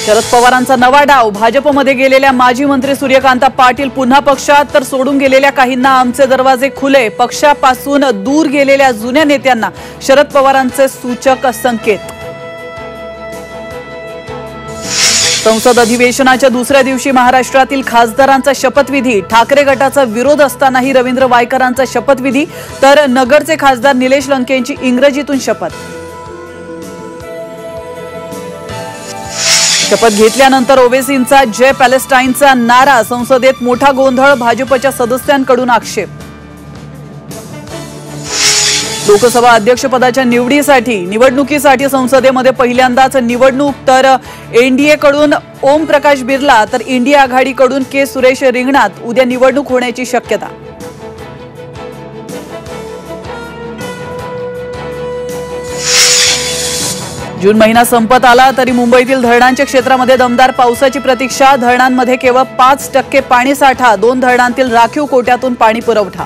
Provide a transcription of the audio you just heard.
शरद पवारांचा नवा डाव, भाजपमध्ये गेलेल्या माजी मंत्री सूर्यकांता पाटील पुन्हा पक्षात, तर सोडून गेलेल्या काहींना आमचे दरवाजे खुले. पक्षापासून दूर गेलेल्या जुन्या नेत्यांना शरद पवारांचे सूचक संकेत. संसद अधिवेशनाच्या दुसऱ्या दिवशी महाराष्ट्रातील खासदारांचा शपथविधी. ठाकरे गटाचा विरोध असतानाही रवींद्र वायकरांचा शपथविधी, तर नगरचे खासदार निलेश लंकेंची इंग्रजीतून शपथ. शपथ घेतल्यानंतर ओवेसींचा जय पॅलेस्टाईनचा नारा. संसदेत मोठा गोंधळ, भाजपच्या सदस्यांकडून आक्षेप. लोकसभा अध्यक्षपदाच्या निवडणुकीसाठी संसदेमध्ये पहिल्यांदाच निवडणूक, तर एनडीएकडून ओम प्रकाश बिर्ला तर इंडिया आघाडीकडून के सुरेश रिंगणात. उद्या निवडणूक होण्याची शक्यता. जून महिना संपत आला तरी मुंबईतील धरणांच्या क्षेत्रामध्ये दमदार पावसाची प्रतीक्षा. धरणांमध्ये केवळ 5% पाणीसाठा. 2 धरणांतील राखीव कोट्यातून पाणी पुरवठा.